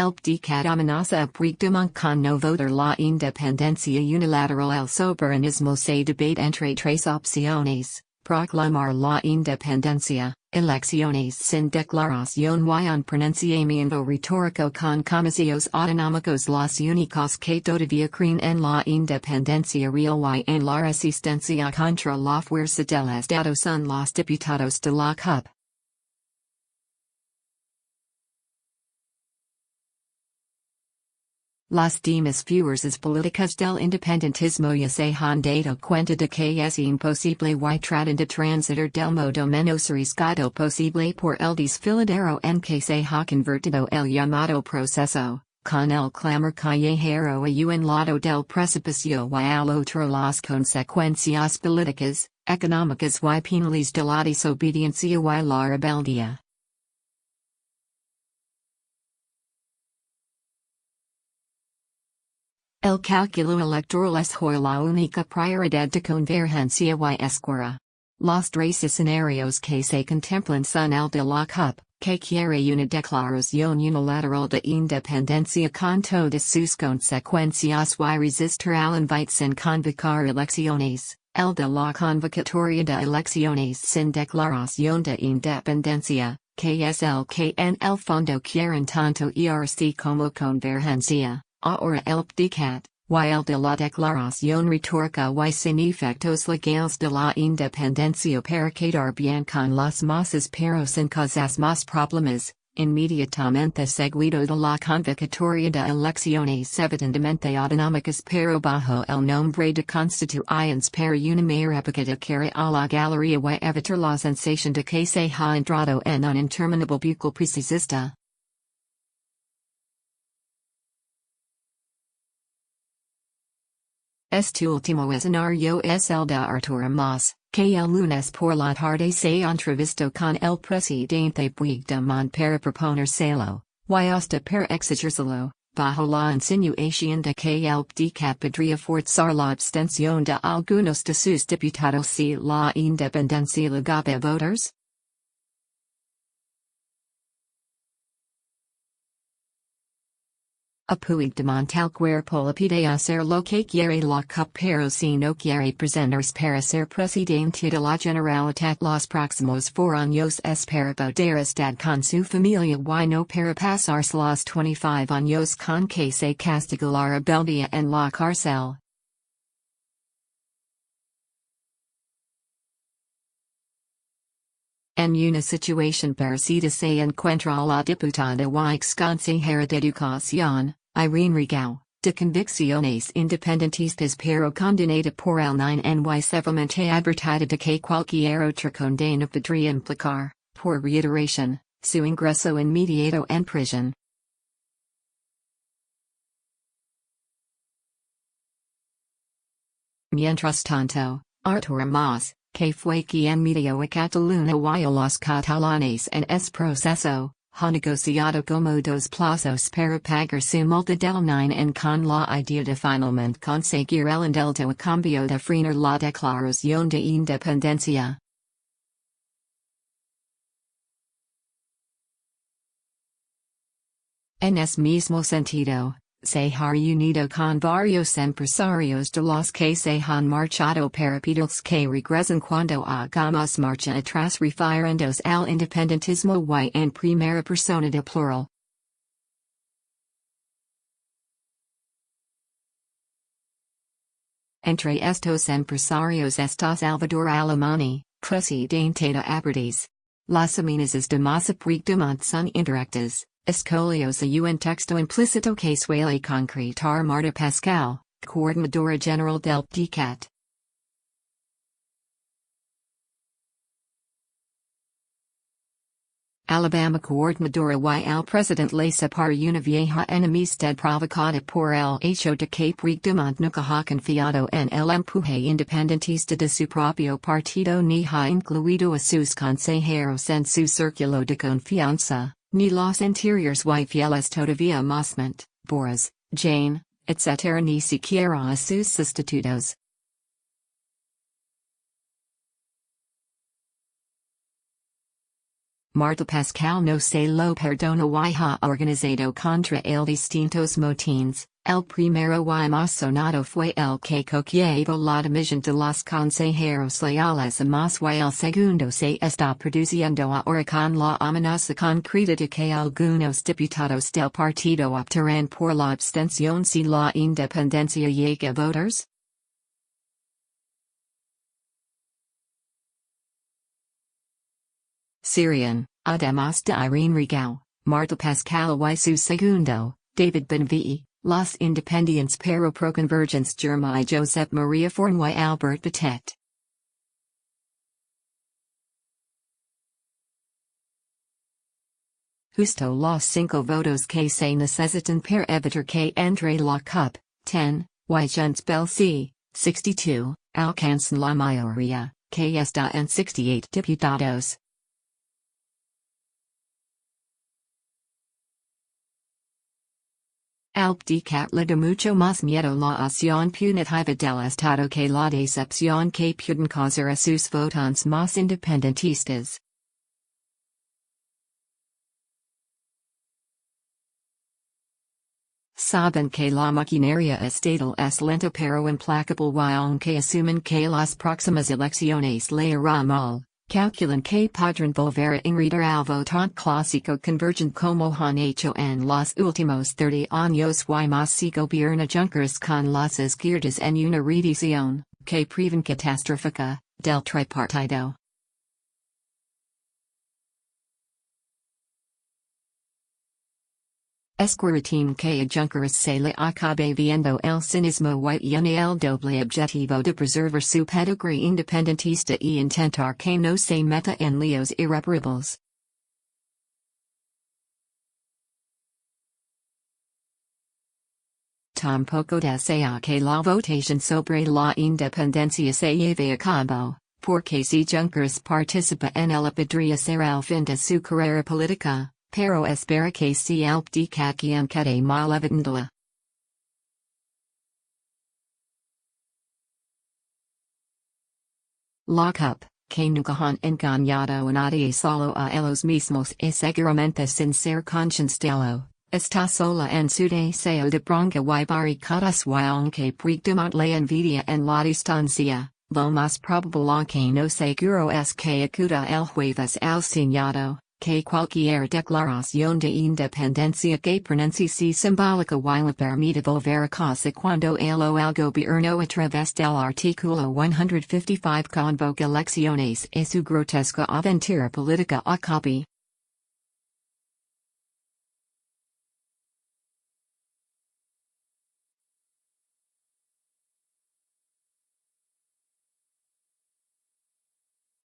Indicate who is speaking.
Speaker 1: El PDECAT amenaza a Puigdemont con no votar la independencia unilateral. El soberanismo se debate entre tres opciones: proclamar la independencia, elecciones sin declaración y un pronunciamiento retórico con comicios autonómicos. Los únicos que todavía creen en la independencia real y en la resistencia contra la fuerza del Estado son los diputados de la CUP. Las demás fuerzas políticas del independentismo ya se han dado cuenta de que es imposible y tratan de transitar del modo menos arriesgado posible por el desfiladero en que se ha convertido el llamado proceso, con el clamor callejero y un lado del precipicio y al otro las consecuencias políticas, económicas y penales de la desobediencia y la rebeldía. El cálculo electoral es hoy la única prioridad de convergencia y esquerra. Los tres escenarios que se contemplan son el de la CUP, que quiere una declaración unilateral de independencia con todas sus consecuencias y resistir al invite sin convocar elecciones; el de la convocatoria de elecciones sin declaración de independencia, que es el que en el fondo quieren tanto ERC como convergencia. Ahora el PDECAT, y el de la declaración retórica y sin efectos legales de la independencia para quedar bien con las masas pero sin causar más problemas, inmediatamente seguido de la convocatoria de elecciones evidentemente autonómicas pero bajo el nombre de constituyentes para una mayor época de cara a la galería y evitar la sensación de que se ha entrado en un interminable bucle procesista. Este último escenario es el de Arturo Mas, que el lunes por la tarde se entrevistó con el presidente Puigdemont para proponérselo, y hasta para exigírselo, bajo la insinuación de que el PDECAT podría forzar la abstención de algunos de sus diputados si la independencia llegaba a voters. A Puigdemont el cuerpo le pide hacer lo que quiere la CUP pero si no quiere presentarse para ser presidente de la Generalitat los próximos 4 años es para poder estar con su familia y no para pasarse los 25 años con que se castiga la rebeldía en la cárcel. En una situación parecida se encuentra la diputada y ex consejera de Educación, Irene Rigau, de convicciones independentistas pero condenada por el 9 severamente advertida de que cualquier otra condena podría implicar, por reiteración, su ingreso inmediato en prisión. Mientras tanto, Arturo Mas, que fue quien medió a Cataluña y a los catalanes en ese proceso, ha negociado como dos plazos para pagar su multa del 9 con la idea de finalmente conseguir el indulto a cambio de frenar la declaración de independencia. En ese mismo sentido, se ha reunido con varios empresarios de los que se han marchado para pedirles que regresen cuando hagamos marcha atrás refiriéndose al independentismo y en primera persona de plural. Entre estos empresarios está Salvador Alemany, presidente de Abertis. Las amenazas de Mas Puigdemont son indirectas, escoliosa y un texto implícito que suele concretar Marta Pascal, coordinadora general del PDECAT. Alabama coordinadora y el presidente le separa una vieja enemistad provocada por el hecho de que Puigdemont nunca ha confiado en el empuje independentista de su propio partido ni ha incluido a sus consejeros en su círculo de confianza, ni los interiores y fieles todavía Mosment, Boris, Jane, etc. ni siquiera a sus sustitutos. Marta Pascal no se lo perdona y ha organizado contra el distintos motines. El primero y más sonado fue el que cogió la dimisión de los consejeros leales y más y el segundo se está produciendo ahora con la amenaza concreta de que algunos diputados del partido optarán por la abstención si la independencia llega a voters. Syrian, además de Irene Rigau, Marta Pascal y su segundo, David Benvie, los independientes pero pro convergence Germán Josep Maria Forn y Albert Batet. Justo los 5 votos que se necesitan para evitar que entre la CUP, 10, y Junts pel Sí, 62, alcanzan la mayoría, que está en 68 diputados. El PDECAT le da mucho más miedo la acción punitiva del Estado que la decepción que pueden causar a sus votantes más independentistas. Saben que la maquinaria estatal es lenta pero implacable y aunque asumen que las próximas elecciones le irá mal, calculan que podrán volver a enredar al votante clásico convergent como han hecho en los últimos 30 años y más si gobierna Junckers con las izquierdas en una revisión, que prevén catastrófica, del tripartido. Esquiritin que a Junckers se le acabe viendo el cinismo y tiene el doble objetivo de preservar su pedigree independentista y intentar que no se meta en líos irreparables. Tampoco desea que la votación sobre la independencia se lleve a cabo, porque si Junckers participa en ella podría ser el fin de su carrera política. Pero espera que si el PDECAT quede mal evitándola. La CUP, que nunca han engañado a nadie solo a ellos mismos y seguramente sin ser conscientes de ello, está sola en su deseo de bronca y barricadas y aunque Puigdemont le envidia en la distancia, lo más probable que no seguro es que acuda el jueves al Senado. Que cualquier declaración de independencia que pronuncie simbólica y le permita volver a casa cuando el gobierno a través del artículo 155 convoca elecciones y su grotesca aventura política acabe.